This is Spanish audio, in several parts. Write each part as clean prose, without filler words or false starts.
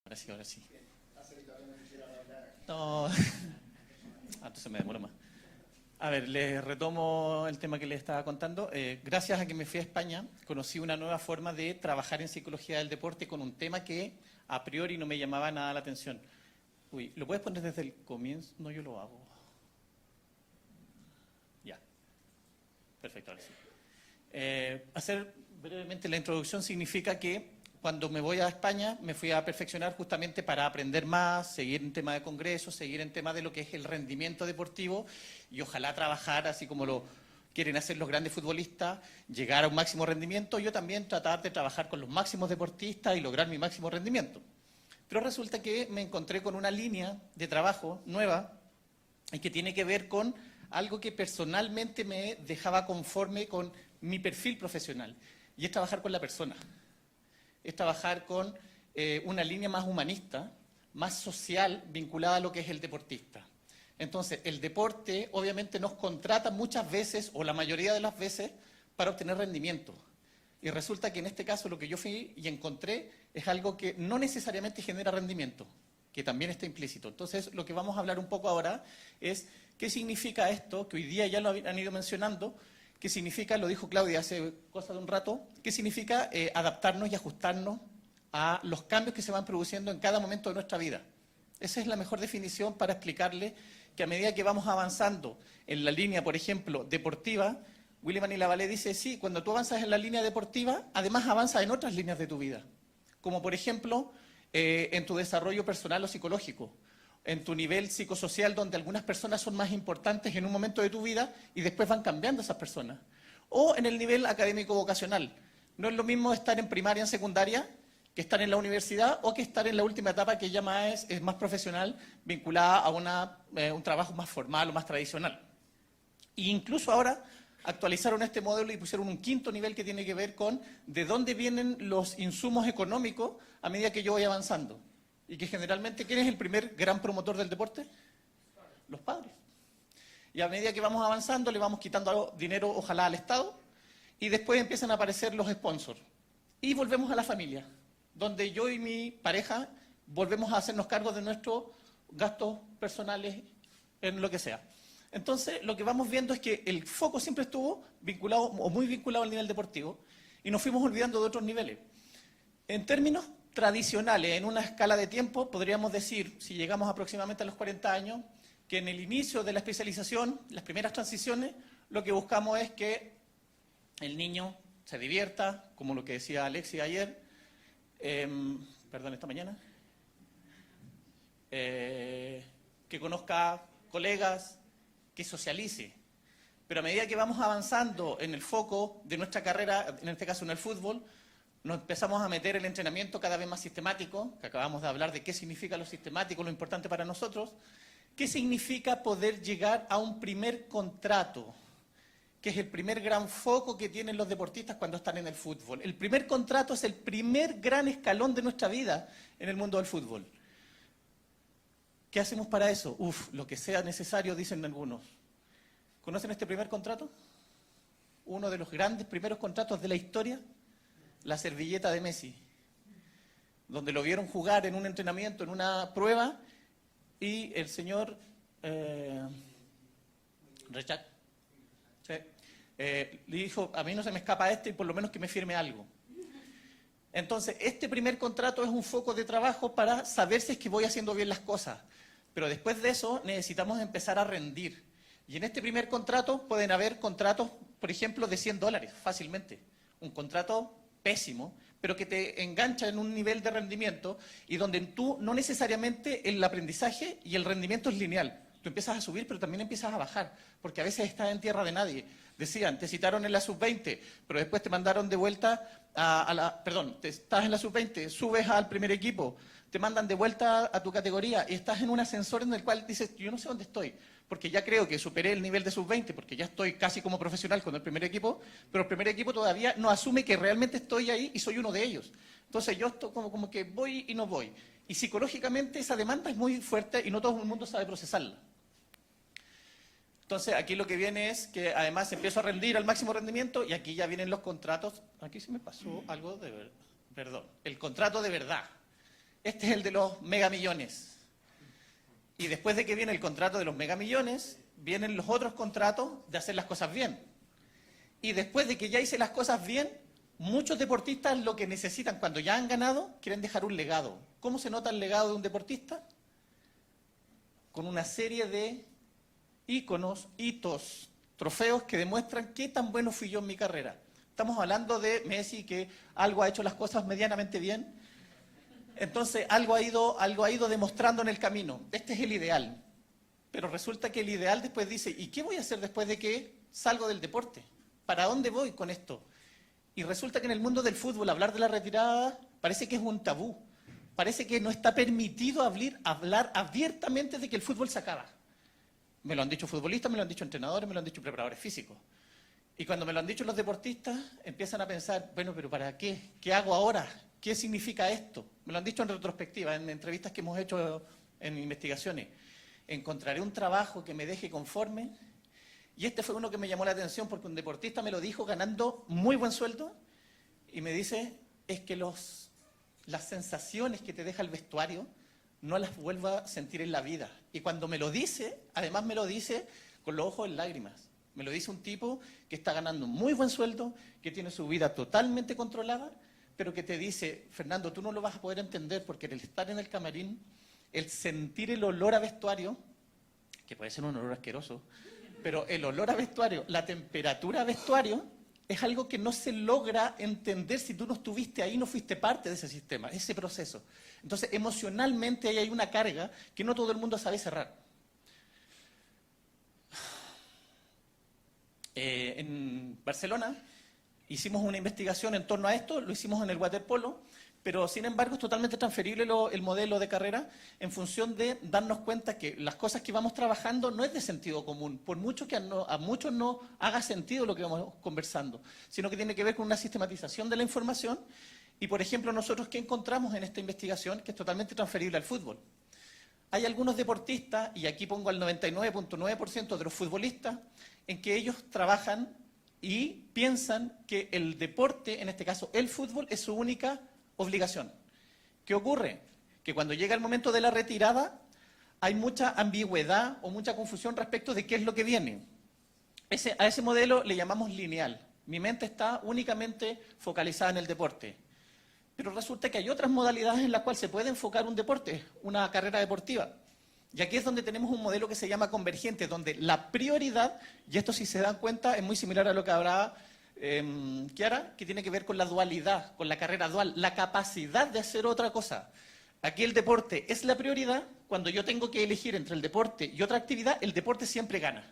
Ahora sí, ahora sí. No, entonces me demoro más. A ver, les retomo el tema que les estaba contando. Gracias a que me fui a España, conocí una nueva forma de trabajar en psicología del deporte con un tema que a priori no me llamaba nada la atención. Uy, ¿lo puedes poner desde el comienzo? No, yo lo hago. Ya, perfecto, ahora sí. Hacer brevemente la introducción significa que cuando me voy a España me fui a perfeccionar justamente para aprender más, seguir en tema de congresos, seguir en tema de lo que es el rendimiento deportivo y ojalá trabajar así como lo quieren hacer los grandes futbolistas, llegar a un máximo rendimiento, yo también tratar de trabajar con los máximos deportistas y lograr mi máximo rendimiento. Pero resulta que me encontré con una línea de trabajo nueva y que tiene que ver con algo que personalmente me dejaba conforme con mi perfil profesional, y es trabajar con la persona. Es trabajar con una línea más humanista, más social, vinculada a lo que es el deportista. Entonces, el deporte obviamente nos contrata muchas veces, o la mayoría de las veces, para obtener rendimiento. Y resulta que en este caso lo que yo fui y encontré es algo que no necesariamente genera rendimiento, que también está implícito. Entonces, lo que vamos a hablar un poco ahora es qué significa esto, que hoy día ya lo han ido mencionando, qué significa, lo dijo Claudia hace cosa de un rato, qué significa adaptarnos y ajustarnos a los cambios que se van produciendo en cada momento de nuestra vida. Esa es la mejor definición para explicarle que a medida que vamos avanzando en la línea, por ejemplo, deportiva, Willy Vanilla dice, sí, cuando tú avanzas en la línea deportiva, además avanzas en otras líneas de tu vida, como por ejemplo, en tu desarrollo personal o psicológico, en tu nivel psicosocial, donde algunas personas son más importantes en un momento de tu vida y después van cambiando esas personas. O en el nivel académico vocacional. No es lo mismo estar en primaria, en secundaria, que estar en la universidad o que estar en la última etapa que ya es más profesional, vinculada a un trabajo más formal o más tradicional. E incluso ahora actualizaron este modelo y pusieron un quinto nivel que tiene que ver con de dónde vienen los insumos económicos a medida que yo voy avanzando. Y que generalmente, ¿quién es el primer gran promotor del deporte? Los padres. Y a medida que vamos avanzando, le vamos quitando dinero, ojalá, al Estado, y después empiezan a aparecer los sponsors. Y volvemos a la familia, donde yo y mi pareja volvemos a hacernos cargo de nuestros gastos personales en lo que sea. Entonces, lo que vamos viendo es que el foco siempre estuvo vinculado, o muy vinculado al nivel deportivo, y nos fuimos olvidando de otros niveles. En términos tradicionales, en una escala de tiempo, podríamos decir, si llegamos aproximadamente a los 40 años, que en el inicio de la especialización, las primeras transiciones, lo que buscamos es que el niño se divierta, como lo que decía Alexis ayer, esta mañana, que conozca colegas, que socialice. Pero a medida que vamos avanzando en el foco de nuestra carrera, en este caso en el fútbol, nos empezamos a meter el entrenamiento cada vez más sistemático, que acabamos de hablar de qué significa lo sistemático, lo importante para nosotros, qué significa poder llegar a un primer contrato, que es el primer gran foco que tienen los deportistas cuando están en el fútbol. El primer contrato es el primer gran escalón de nuestra vida en el mundo del fútbol. ¿Qué hacemos para eso? Lo que sea necesario, dicen algunos. ¿Conocen este primer contrato? Uno de los grandes primeros contratos de la historia, la servilleta de Messi, donde lo vieron jugar en un entrenamiento, en una prueba, y el señor Rechak le dijo, a mí no se me escapa y por lo menos que me firme algo. Entonces, este primer contrato es un foco de trabajo para saber si es que voy haciendo bien las cosas. Pero después de eso necesitamos empezar a rendir. Y en este primer contrato pueden haber contratos, por ejemplo, de $100 fácilmente. Un contrato pésimo, pero que te engancha en un nivel de rendimiento y donde tú no necesariamente el aprendizaje y el rendimiento es lineal. Tú empiezas a subir, pero también empiezas a bajar, porque a veces estás en tierra de nadie. Decían, te citaron en la sub-20, pero después te mandaron de vuelta estás en la sub-20, subes al primer equipo, te mandan de vuelta a tu categoría y estás en un ascensor en el cual dices, yo no sé dónde estoy, porque ya creo que superé el nivel de sub-20, porque ya estoy casi como profesional con el primer equipo, pero el primer equipo todavía no asume que realmente estoy ahí y soy uno de ellos. Entonces yo estoy como que voy y no voy. Y psicológicamente esa demanda es muy fuerte y no todo el mundo sabe procesarla. Entonces aquí lo que viene es que además empiezo a rendir al máximo rendimiento y aquí ya vienen los contratos. Aquí se me pasó algo de verdad. Perdón, el contrato de verdad. Este es el de los megamillones. Y después de que viene el contrato de los megamillones, vienen los otros contratos de hacer las cosas bien. Y después de que ya hice las cosas bien, muchos deportistas lo que necesitan cuando ya han ganado, quieren dejar un legado. ¿Cómo se nota el legado de un deportista? Con una serie de íconos, hitos, trofeos que demuestran qué tan bueno fui yo en mi carrera. Estamos hablando de Messi, que algo ha hecho las cosas medianamente bien. Entonces, algo ha ido demostrando en el camino. Este es el ideal. Pero resulta que el ideal después dice, ¿y qué voy a hacer después de que salgo del deporte? ¿Para dónde voy con esto? Y resulta que en el mundo del fútbol hablar de la retirada parece que es un tabú. Parece que no está permitido hablar abiertamente de que el fútbol se acaba. Me lo han dicho futbolistas, me lo han dicho entrenadores, me lo han dicho preparadores físicos. Y cuando me lo han dicho los deportistas, empiezan a pensar, bueno, pero ¿para qué? ¿Qué hago ahora? ¿Qué significa esto? Me lo han dicho en retrospectiva, en entrevistas que hemos hecho en investigaciones. ¿Encontraré un trabajo que me deje conforme? Y este fue uno que me llamó la atención porque un deportista me lo dijo ganando muy buen sueldo y me dice, es que las sensaciones que te deja el vestuario no las vuelvo a sentir en la vida. Y cuando me lo dice, además me lo dice con los ojos en lágrimas. Me lo dice un tipo que está ganando un muy buen sueldo, que tiene su vida totalmente controlada, pero que te dice, Fernando, tú no lo vas a poder entender porque el estar en el camarín, el sentir el olor a vestuario, que puede ser un olor asqueroso, pero el olor a vestuario, la temperatura a vestuario, es algo que no se logra entender si tú no estuviste ahí, no fuiste parte de ese sistema, ese proceso. Entonces, emocionalmente ahí hay una carga que no todo el mundo sabe cerrar. En Barcelona hicimos una investigación en torno a esto, lo hicimos en el waterpolo, pero sin embargo es totalmente transferible el modelo de carrera en función de darnos cuenta que las cosas que vamos trabajando no es de sentido común, por mucho que a muchos no haga sentido lo que vamos conversando, sino que tiene que ver con una sistematización de la información. Y por ejemplo, nosotros, ¿qué encontramos en esta investigación? Que es totalmente transferible al fútbol. Hay algunos deportistas, y aquí pongo al 99.9% de los futbolistas, en que ellos trabajan y piensan que el deporte, en este caso el fútbol, es su única obligación. ¿Qué ocurre? Que cuando llega el momento de la retirada hay mucha ambigüedad o mucha confusión respecto de qué es lo que viene. A ese modelo le llamamos lineal. Mi mente está únicamente focalizada en el deporte. Pero resulta que hay otras modalidades en las cuales se puede enfocar un deporte, una carrera deportiva. Y aquí es donde tenemos un modelo que se llama convergente, donde la prioridad, y esto si se dan cuenta es muy similar a lo que hablaba Kiara, que tiene que ver con la dualidad, con la carrera dual, la capacidad de hacer otra cosa. Aquí el deporte es la prioridad. Cuando yo tengo que elegir entre el deporte y otra actividad, el deporte siempre gana.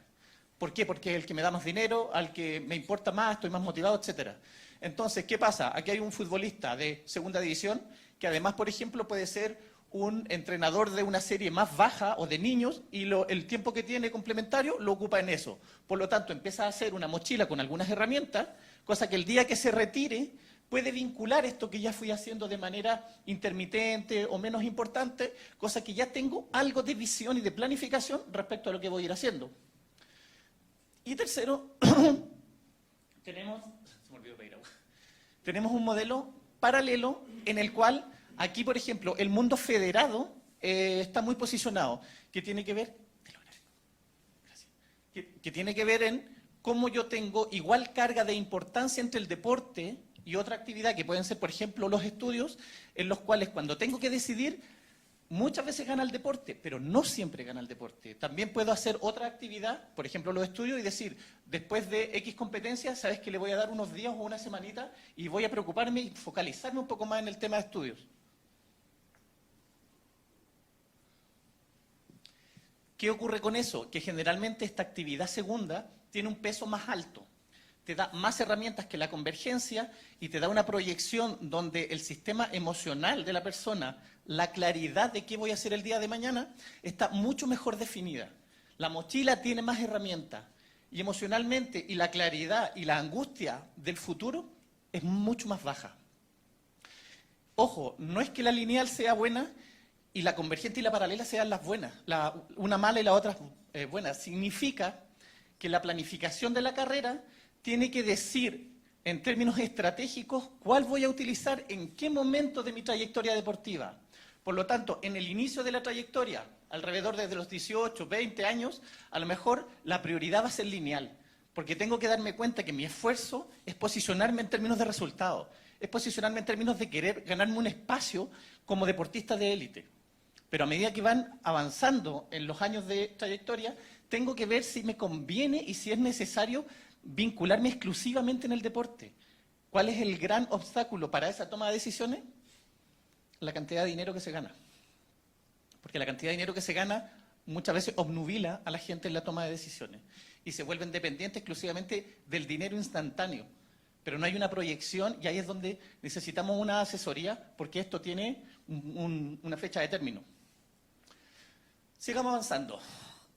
¿Por qué? Porque es el que me da más dinero, al que me importa más, estoy más motivado, etcétera. Entonces, ¿qué pasa? Aquí hay un futbolista de segunda división que además, por ejemplo, puede ser un entrenador de una serie más baja o de niños y el tiempo que tiene complementario lo ocupa en eso. Por lo tanto, empieza a hacer una mochila con algunas herramientas, cosa que el día que se retire puede vincular esto que ya fui haciendo de manera intermitente o menos importante, cosa que ya tengo algo de visión y de planificación respecto a lo que voy a ir haciendo. Y tercero, tenemos un modelo paralelo en el cual aquí, por ejemplo, el mundo federado está muy posicionado, que tiene que ver, que tiene que ver en cómo yo tengo igual carga de importancia entre el deporte y otra actividad, que pueden ser, por ejemplo, los estudios, en los cuales cuando tengo que decidir, muchas veces gana el deporte, pero no siempre gana el deporte. También puedo hacer otra actividad, por ejemplo, los estudios, y decir, después de X competencias, sabes que le voy a dar unos días o una semanita y voy a preocuparme y focalizarme un poco más en el tema de estudios. ¿Qué ocurre con eso? Que generalmente esta actividad segunda tiene un peso más alto. Te da más herramientas que la convergencia y te da una proyección donde el sistema emocional de la persona, la claridad de qué voy a hacer el día de mañana, está mucho mejor definida. La mochila tiene más herramientas y emocionalmente y la claridad y la angustia del futuro es mucho más baja. Ojo, no es que la lineal sea buena y la convergente y la paralela sean las buenas, una mala y la otra buena. Significa que la planificación de la carrera tiene que decir, en términos estratégicos, cuál voy a utilizar en qué momento de mi trayectoria deportiva. Por lo tanto, en el inicio de la trayectoria, alrededor desde los 18, 20 años, a lo mejor la prioridad va a ser lineal, porque tengo que darme cuenta que mi esfuerzo es posicionarme en términos de resultados, es posicionarme en términos de querer ganarme un espacio como deportista de élite. Pero a medida que van avanzando en los años de trayectoria, tengo que ver si me conviene y si es necesario vincularme exclusivamente en el deporte. ¿Cuál es el gran obstáculo para esa toma de decisiones? La cantidad de dinero que se gana. Porque la cantidad de dinero que se gana muchas veces obnubila a la gente en la toma de decisiones y se vuelven dependientes exclusivamente del dinero instantáneo. Pero no hay una proyección y ahí es donde necesitamos una asesoría porque esto tiene una fecha de término. Sigamos avanzando.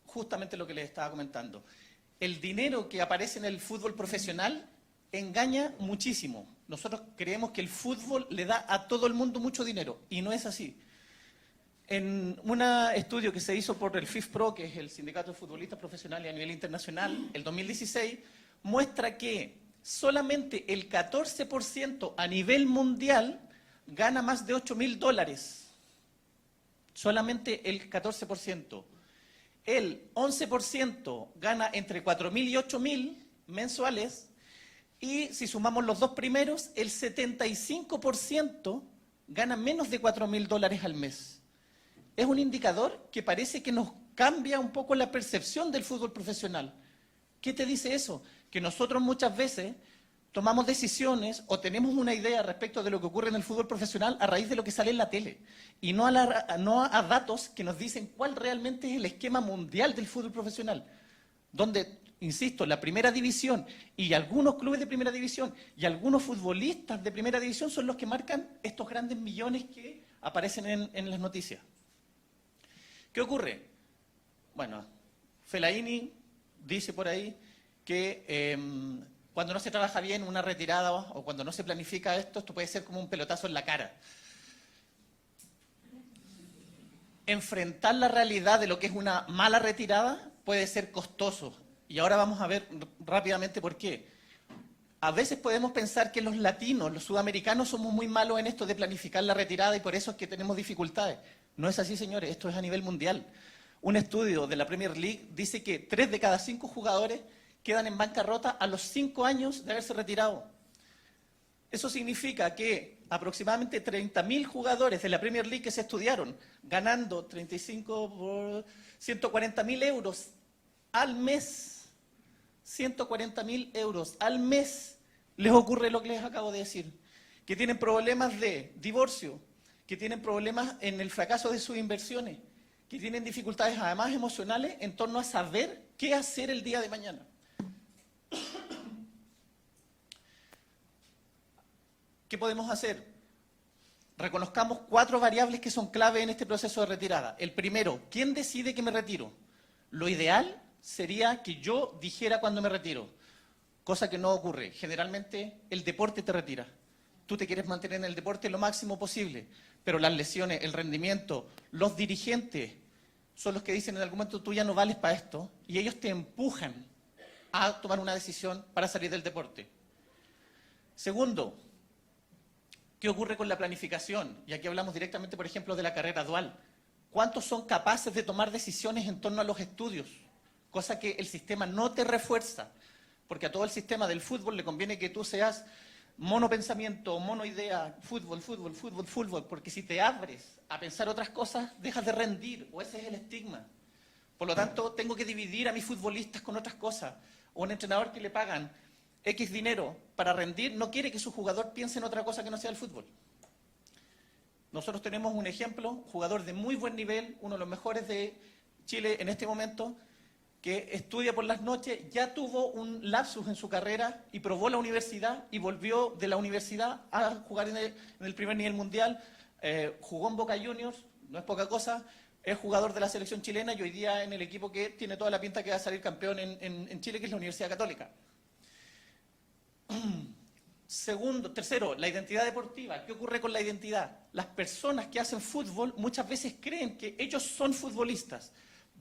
Justamente lo que les estaba comentando. El dinero que aparece en el fútbol profesional engaña muchísimo. Nosotros creemos que el fútbol le da a todo el mundo mucho dinero y no es así. En un estudio que se hizo por el FIFPro, que es el Sindicato de Futbolistas Profesionales a nivel internacional, el 2016, muestra que solamente el 14% a nivel mundial gana más de $8.000. Solamente el 14%. El 11% gana entre 4.000 y 8.000 mensuales. Y si sumamos los dos primeros, el 75% gana menos de $4.000 al mes. Es un indicador que parece que nos cambia un poco la percepción del fútbol profesional. ¿Qué te dice eso? Que nosotros muchas veces tomamos decisiones o tenemos una idea respecto de lo que ocurre en el fútbol profesional a raíz de lo que sale en la tele y no a datos que nos dicen cuál realmente es el esquema mundial del fútbol profesional, donde, insisto, la primera división y algunos clubes de primera división y algunos futbolistas de primera división son los que marcan estos grandes millones que aparecen en las noticias. ¿Qué ocurre? Bueno, Fellaini dice por ahí que cuando no se trabaja bien una retirada o cuando no se planifica esto puede ser como un pelotazo en la cara. Enfrentar la realidad de lo que es una mala retirada puede ser costoso. Y ahora vamos a ver rápidamente por qué. A veces podemos pensar que los latinos, los sudamericanos, somos muy malos en esto de planificar la retirada y por eso es que tenemos dificultades. No es así, señores, esto es a nivel mundial. Un estudio de la Premier League dice que 3 de cada 5 jugadores quedan en bancarrota a los 5 años de haberse retirado. Eso significa que aproximadamente 30.000 jugadores de la Premier League que se estudiaron, ganando 35 por 140.000 euros al mes, 140.000 euros al mes, les ocurre lo que les acabo de decir, que tienen problemas de divorcio, que tienen problemas en el fracaso de sus inversiones, que tienen dificultades además emocionales en torno a saber qué hacer el día de mañana. ¿Qué podemos hacer? Reconozcamos 4 variables que son clave en este proceso de retirada. El primero, ¿quién decide que me retiro? Lo ideal sería que yo dijera cuándo me retiro, cosa que no ocurre. Generalmente el deporte te retira. Tú te quieres mantener en el deporte lo máximo posible, pero las lesiones, el rendimiento, los dirigentes son los que dicen en algún momento tú ya no vales para esto y ellos te empujan a tomar una decisión para salir del deporte. Segundo, ¿qué ocurre con la planificación? Y aquí hablamos directamente, por ejemplo, de la carrera dual. ¿Cuántos son capaces de tomar decisiones en torno a los estudios? Cosa que el sistema no te refuerza, porque a todo el sistema del fútbol le conviene que tú seas monopensamiento, monoidea, fútbol, fútbol, fútbol, fútbol, porque si te abres a pensar otras cosas, dejas de rendir, o ese es el estigma. Por lo tanto, tengo que dividir a mis futbolistas con otras cosas. O un entrenador que le pagan X dinero para rendir, no quiere que su jugador piense en otra cosa que no sea el fútbol. Nosotros tenemos un ejemplo, jugador de muy buen nivel, uno de los mejores de Chile en este momento, que estudia por las noches, ya tuvo un lapsus en su carrera y probó la universidad y volvió de la universidad a jugar en el primer nivel mundial, jugó en Boca Juniors, no es poca cosa, es jugador de la selección chilena y hoy día en el equipo que tiene toda la pinta que va a salir campeón en Chile, que es la Universidad Católica. Tercero, la identidad deportiva. ¿Qué ocurre con la identidad? Las personas que hacen fútbol muchas veces creen que ellos son futbolistas,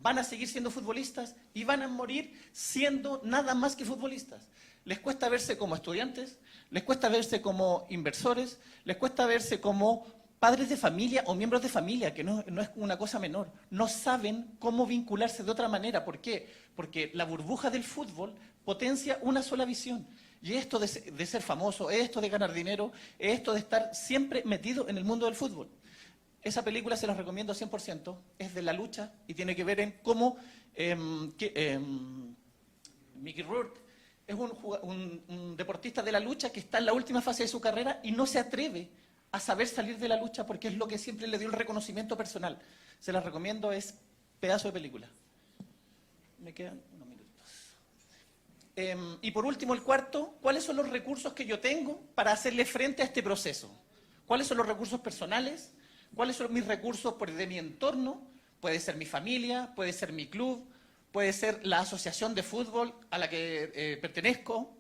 van a seguir siendo futbolistas y van a morir siendo nada más que futbolistas. Les cuesta verse como estudiantes, les cuesta verse como inversores, les cuesta verse como padres de familia o miembros de familia, que no es una cosa menor, no saben cómo vincularse de otra manera. ¿Por qué? Porque la burbuja del fútbol potencia una sola visión. Y esto de ser famoso, esto de ganar dinero, esto de estar siempre metido en el mundo del fútbol. Esa película se las recomiendo 100%, es de la lucha y tiene que ver en cómo Mickey Rourke es un deportista de la lucha que está en la última fase de su carrera y no se atreve a saber salir de la lucha porque es lo que siempre le dio el reconocimiento personal. Se las recomiendo, es pedazo de película. Me quedan unos minutos. Y por último, el cuarto, ¿cuáles son los recursos que yo tengo para hacerle frente a este proceso? ¿Cuáles son los recursos personales? ¿Cuáles son mis recursos de mi entorno? Puede ser mi familia, puede ser mi club, puede ser la asociación de fútbol a la que pertenezco.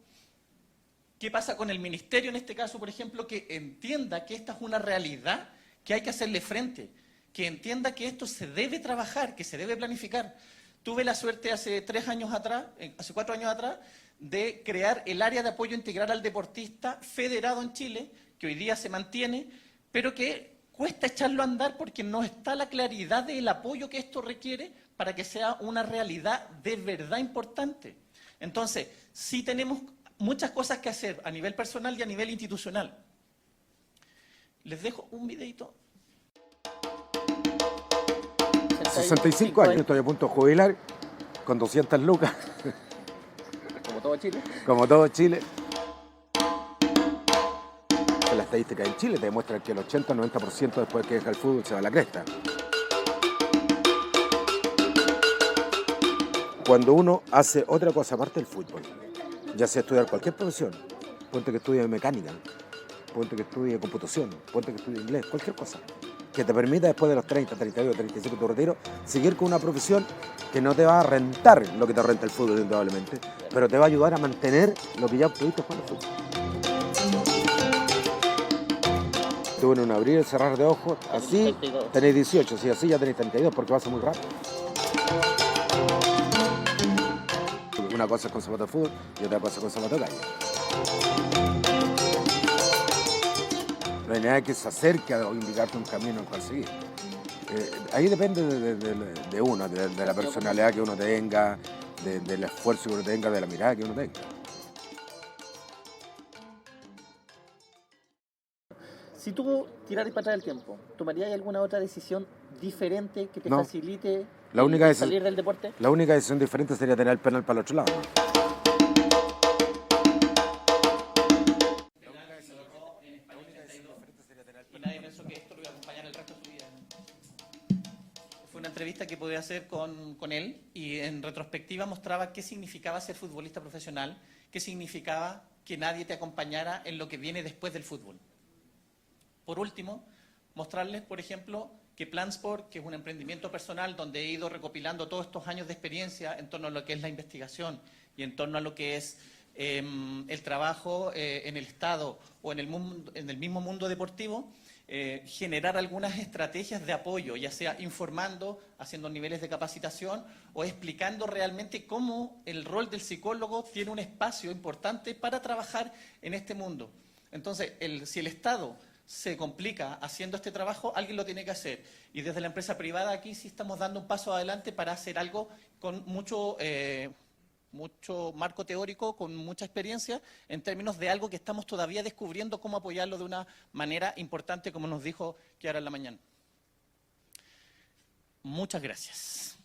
¿Qué pasa con el ministerio en este caso, por ejemplo, que entienda que esta es una realidad que hay que hacerle frente, que entienda que esto se debe trabajar, que se debe planificar? Tuve la suerte hace 4 años atrás, de crear el área de apoyo integral al deportista federado en Chile, que hoy día se mantiene, pero que cuesta echarlo a andar porque no está la claridad del apoyo que esto requiere para que sea una realidad de verdad importante. Entonces, sí tenemos muchas cosas que hacer a nivel personal y a nivel institucional. Les dejo un videito. 65 años, estoy a punto de jubilar, con 200 lucas. Como todo Chile. Como todo Chile. La estadística en Chile te demuestra que el 80-90% después que deja el fútbol se va a la cresta. Cuando uno hace otra cosa aparte del fútbol, ya sea estudiar cualquier profesión, ponte que estudie mecánica, ponte que estudie computación, ponte que estudie inglés, cualquier cosa, que te permita después de los 30, 32, 35 de tu retiro, seguir con una profesión que no te va a rentar lo que te renta el fútbol, indudablemente, pero te va a ayudar a mantener lo que ya obtuviste jugando al fútbol. Tú en un abrir y cerrar de ojos, así 32. Tenéis 18, si así ya tenéis 32, porque pasa muy rápido. Una cosa es con zapato de fútbol y otra cosa es con zapato de calle. No hay nadie que se acerque o indicarte un camino en cual seguir. Ahí depende de uno, de la personalidad que uno tenga, del esfuerzo que uno tenga, de la mirada que uno tenga. Si tú tiraras para atrás el tiempo, ¿tomarías alguna otra decisión diferente que te No. facilite La única salir del deporte? La única decisión diferente sería tener el penal para el otro lado. Y nadie pensó que esto lo iba a acompañar el resto de su vida. Fue una entrevista que pude hacer con él y en retrospectiva mostraba qué significaba ser futbolista profesional, qué significaba que nadie te acompañara en lo que viene después del fútbol. Por último, mostrarles, por ejemplo, que Plansport, que es un emprendimiento personal donde he ido recopilando todos estos años de experiencia en torno a lo que es la investigación y en torno a lo que es el trabajo en el Estado o en el mismo mundo deportivo, generar algunas estrategias de apoyo, ya sea informando, haciendo niveles de capacitación o explicando realmente cómo el rol del psicólogo tiene un espacio importante para trabajar en este mundo. Entonces, si el Estado se complica haciendo este trabajo, alguien lo tiene que hacer. Y desde la empresa privada aquí sí estamos dando un paso adelante para hacer algo con mucho marco teórico, con mucha experiencia, en términos de algo que estamos todavía descubriendo cómo apoyarlo de una manera importante, como nos dijo Kiara en la mañana. Muchas gracias.